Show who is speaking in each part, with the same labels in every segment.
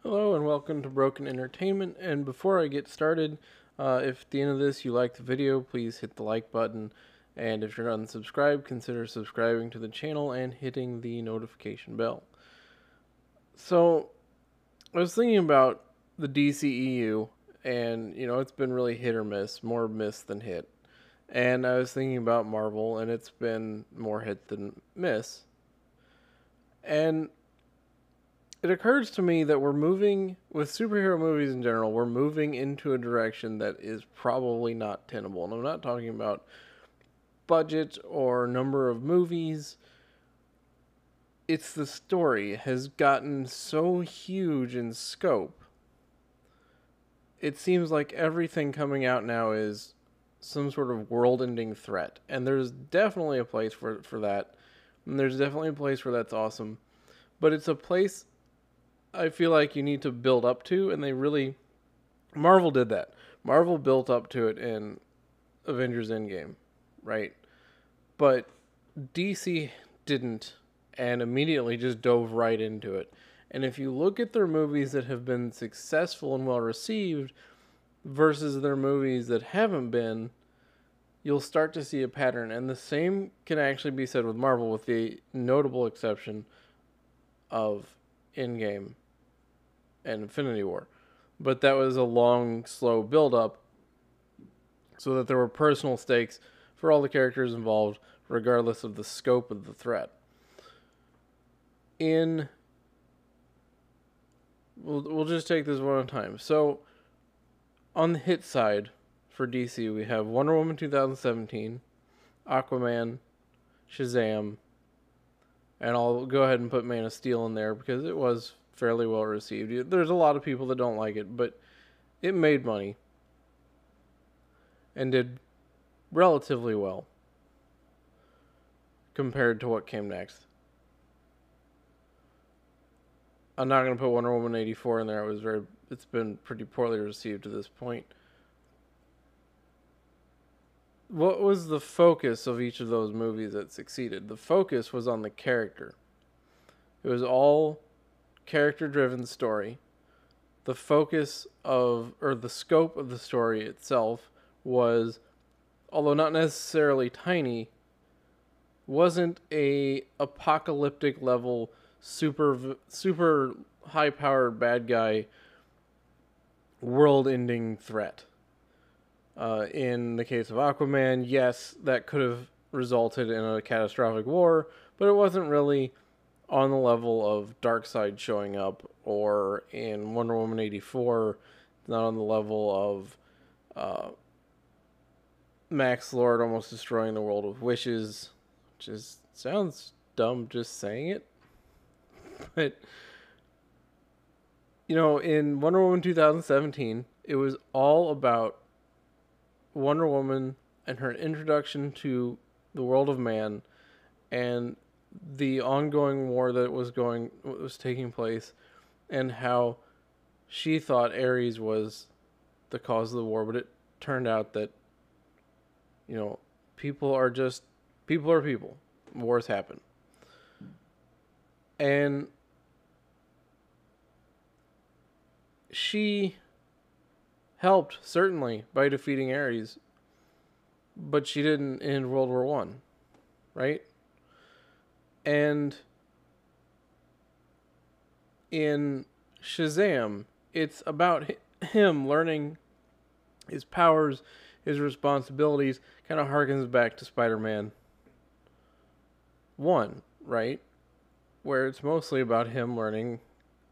Speaker 1: Hello and welcome to Broken Entertainment. And before I get started, if at the end of this you like the video, please hit the like button. And if you're not unsubscribed, consider subscribing to the channel and hitting the notification bell. So, I was thinking about the DCEU, and it's been really hit or miss, more miss than hit. And I was thinking about Marvel, and it's been more hit than miss. And it occurs to me that we're moving, with superhero movies in general, we're moving into a direction that is probably not tenable. And I'm not talking about budget or number of movies. It's the story has gotten so huge in scope. It seems like everything coming out now is some sort of world-ending threat. And there's definitely a place for that. And there's definitely a place where that's awesome. But it's a place I feel like you need to build up to, and Marvel did that. Marvel built up to it in Avengers Endgame, right? But DC didn't, and immediately just dove right into it. And if you look at their movies that have been successful and well received versus their movies that haven't been, you'll start to see a pattern. And the same can actually be said with Marvel, with the notable exception of Endgame and Infinity War. But that was a long, slow build-up so that there were personal stakes for all the characters involved, regardless of the scope of the threat. We'll just take this one at a time. So, on the hit side for DC, we have Wonder Woman 2017, Aquaman, Shazam, and I'll go ahead and put Man of Steel in there because it was fairly well received. There's a lot of people that don't like it, but it made money and did relatively well compared to what came next. I'm not going to put Wonder Woman 84 in there. It's been pretty poorly received to this point. What was the focus of each of those movies that succeeded? The focus was on the character. It was all character-driven story. The focus of, or the scope of the story itself was, although not necessarily tiny, wasn't a apocalyptic level super high powered bad guy world ending threat. In the case of Aquaman, yes, that could have resulted in a catastrophic war, but it wasn't really on the level of Darkseid showing up, or in Wonder Woman 84, not on the level of Max Lord almost destroying the world with wishes, which sounds dumb just saying it. But, in Wonder Woman 2017, it was all about Wonder Woman and her introduction to the world of man and the ongoing war that was taking place, and how she thought Ares was the cause of the war, but it turned out that people are people. Wars happen. And she helped, certainly, by defeating Ares, but she didn't in World War One, right? And in Shazam, it's about him learning his powers, his responsibilities. Kind of harkens back to Spider-Man 1, right? Where it's mostly about him learning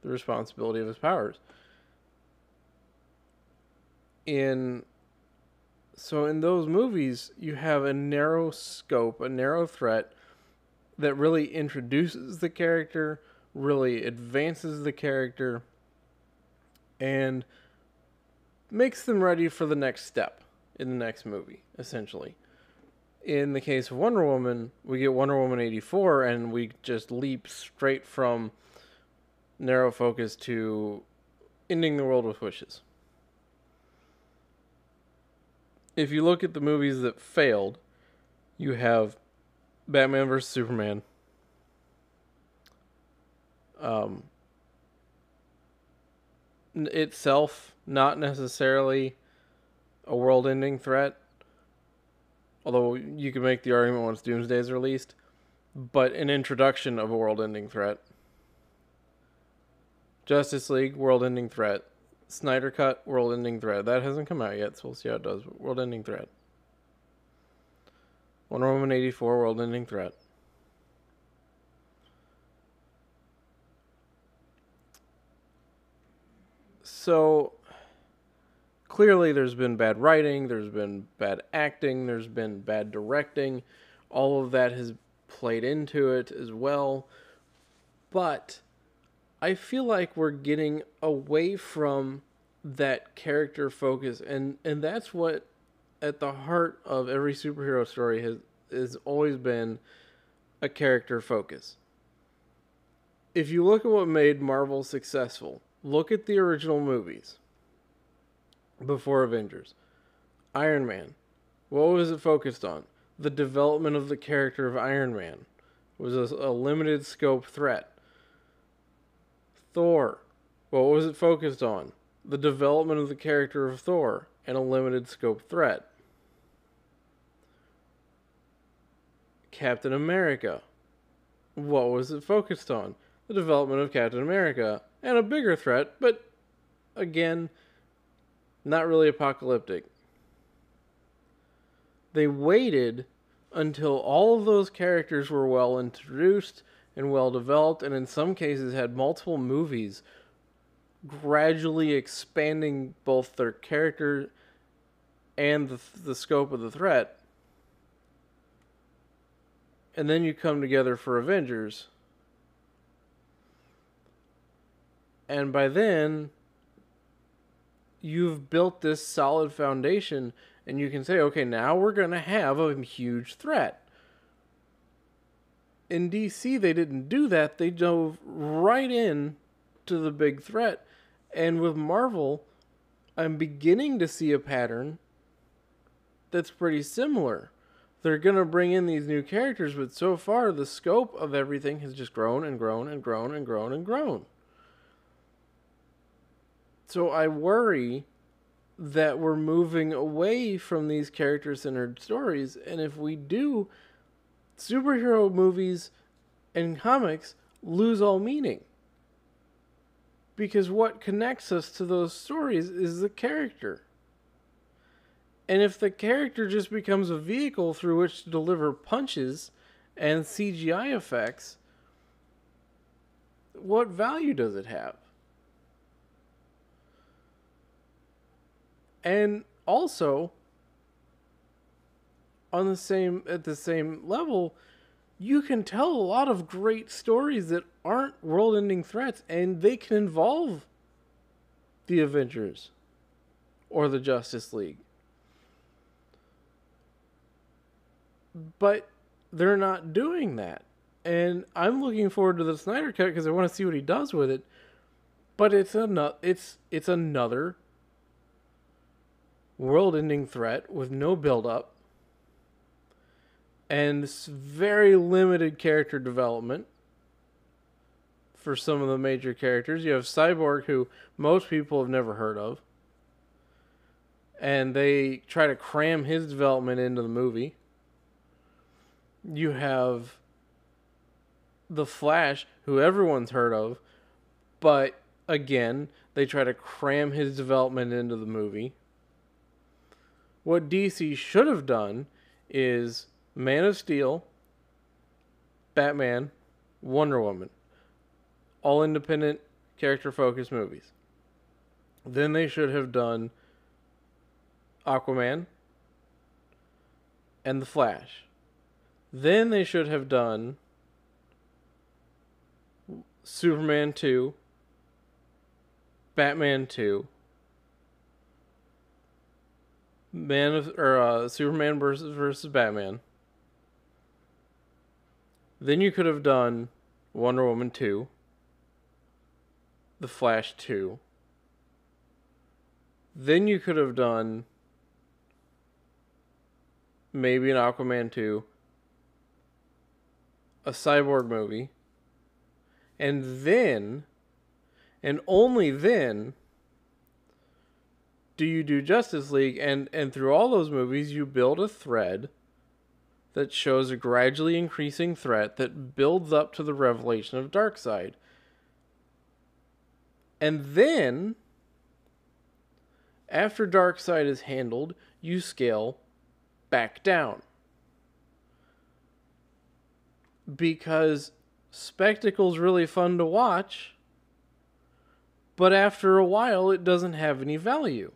Speaker 1: the responsibility of his powers. In those movies, you have a narrow scope, a narrow threat that really introduces the character, really advances the character, and makes them ready for the next step in the next movie, essentially. In the case of Wonder Woman, we get Wonder Woman 84, and we just leap straight from narrow focus to ending the world with wishes. If you look at the movies that failed, you have Batman vs. Superman, itself not necessarily a world-ending threat, although you could make the argument once Doomsday is released, but an introduction of a world-ending threat. Justice League, world-ending threat. Snyder Cut, world-ending threat. That hasn't come out yet, so we'll see how it does. World-ending threat. Wonder Woman 84, world-ending threat. So, clearly there's been bad writing, there's been bad acting, there's been bad directing. All of that has played into it as well. But I feel like we're getting away from that character focus, and that's what at the heart of every superhero story has always been a character focus. If you look at what made Marvel successful, look at the original movies before Avengers. Iron Man, what was it focused on? The development of the character of Iron Man. It was a limited scope threat. Thor, what was it focused on? The development of the character of Thor and a limited scope threat. Captain America, what was it focused on? The development of Captain America and a bigger threat, but again, not really apocalyptic. They waited until all of those characters were well introduced and well developed, and in some cases had multiple movies gradually expanding both their character and the scope of the threat. And then you come together for Avengers. And by then, you've built this solid foundation, and you can say, okay, now we're going to have a huge threat. In DC, they didn't do that. They dove right in to the big threat. And with Marvel, I'm beginning to see a pattern that's pretty similar. They're going to bring in these new characters, but so far the scope of everything has just grown and grown and grown and grown and grown. So I worry that we're moving away from these character-centered stories, and if we do, superhero movies and comics lose all meaning. Because what connects us to those stories is the character. And if the character just becomes a vehicle through which to deliver punches and CGI effects, what value does it have? And also, at the same level, you can tell a lot of great stories that aren't world-ending threats, and they can involve the Avengers or the Justice League. But they're not doing that. And I'm looking forward to the Snyder Cut because I want to see what he does with it. But it's another world-ending threat with no build-up and very limited character development for some of the major characters. You have Cyborg, who most people have never heard of, and they try to cram his development into the movie. You have the Flash, who everyone's heard of, but again, they try to cram his development into the movie. What DC should have done is Man of Steel, Batman, Wonder Woman. All independent, character-focused movies. Then they should have done Aquaman and The Flash. Then they should have done Superman 2, Batman 2, Superman versus Batman. Then you could have done Wonder Woman 2, The Flash 2. Then you could have done maybe an Aquaman 2, a Cyborg movie, and then, and only then, do you do Justice League? And through all those movies, you build a thread that shows a gradually increasing threat that builds up to the revelation of Darkseid. And then, after Darkseid is handled, you scale back down. Because spectacle's really fun to watch, but after a while it doesn't have any value.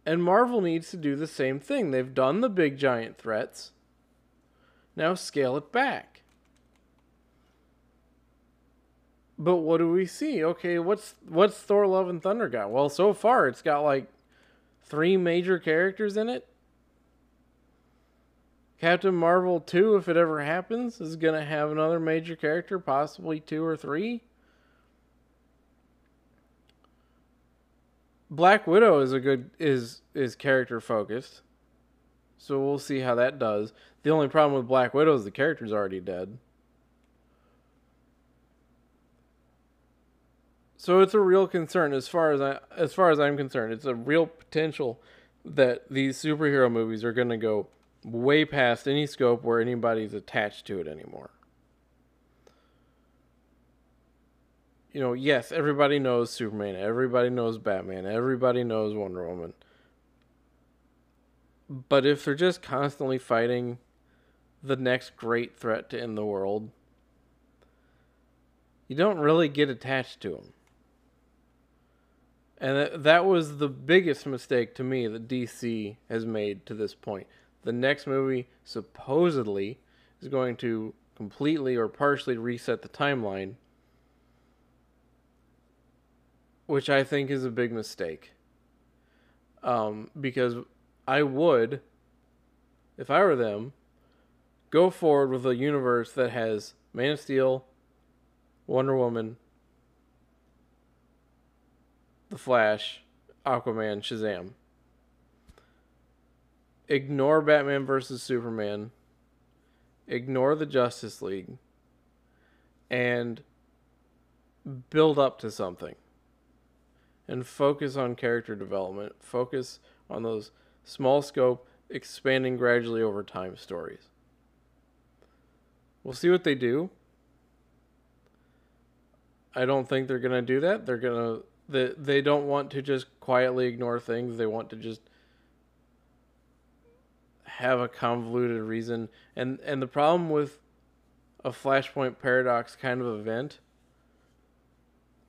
Speaker 1: And Marvel needs to do the same thing. They've done the big giant threats. Now scale it back. But what do we see? Okay, what's Thor Love and Thunder got? Well, so far it's got like 3 major characters in it. Captain Marvel 2, if it ever happens, is going to have another major character, possibly 2 or 3. Black Widow is character focused. So we'll see how that does. The only problem with Black Widow is the character's already dead. So it's a real concern as far as I'm concerned. It's a real potential that these superhero movies are going to go way past any scope where anybody's attached to it anymore. You know, yes, everybody knows Superman, everybody knows Batman, everybody knows Wonder Woman. But if they're just constantly fighting the next great threat to end the world, you don't really get attached to them. And that was the biggest mistake to me that DC has made to this point. The next movie supposedly is going to completely or partially reset the timeline, which I think is a big mistake. Because I would, if I were them, go forward with a universe that has Man of Steel, Wonder Woman, The Flash, Aquaman, Shazam. Ignore Batman vs. Superman. Ignore the Justice League. And build up to something. And focus on character development. Focus on those small scope, expanding gradually over time stories. We'll see what they do. I don't think they're going to do that. They don't want to just quietly ignore things. They want to just have a convoluted reason. And the problem with a Flashpoint Paradox kind of event,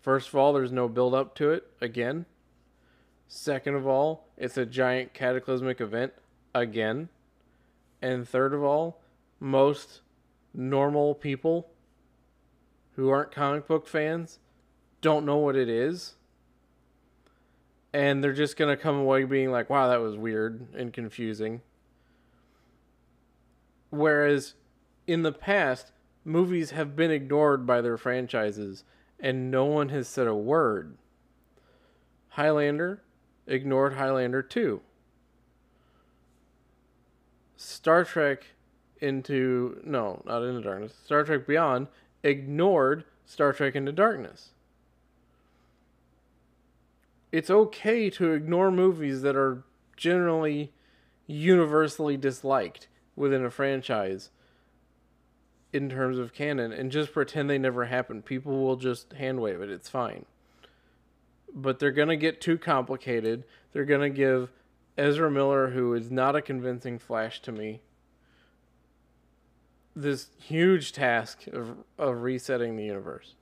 Speaker 1: first of all, there's no build up to it, again. Second of all, it's a giant cataclysmic event, again. And third of all, most normal people who aren't comic book fans don't know what it is. And they're just going to come away being like, wow, that was weird and confusing. Whereas in the past, movies have been ignored by their franchises and no one has said a word. Highlander ignored Highlander 2. Star Trek not Into Darkness. Star Trek Beyond ignored Star Trek Into Darkness. It's okay to ignore movies that are generally universally disliked within a franchise in terms of canon and just pretend they never happened. People will just hand wave it. It's fine. But they're going to get too complicated. They're going to give Ezra Miller, who is not a convincing Flash to me, this huge task of resetting the universe.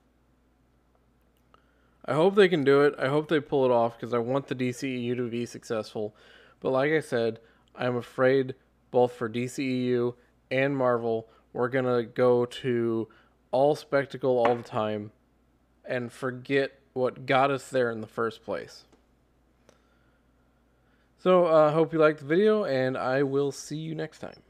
Speaker 1: I hope they can do it. I hope they pull it off because I want the DCEU to be successful. But like I said, I'm afraid both for DCEU and Marvel, we're going to go to all spectacle all the time and forget what got us there in the first place. So I hope you liked the video, and I will see you next time.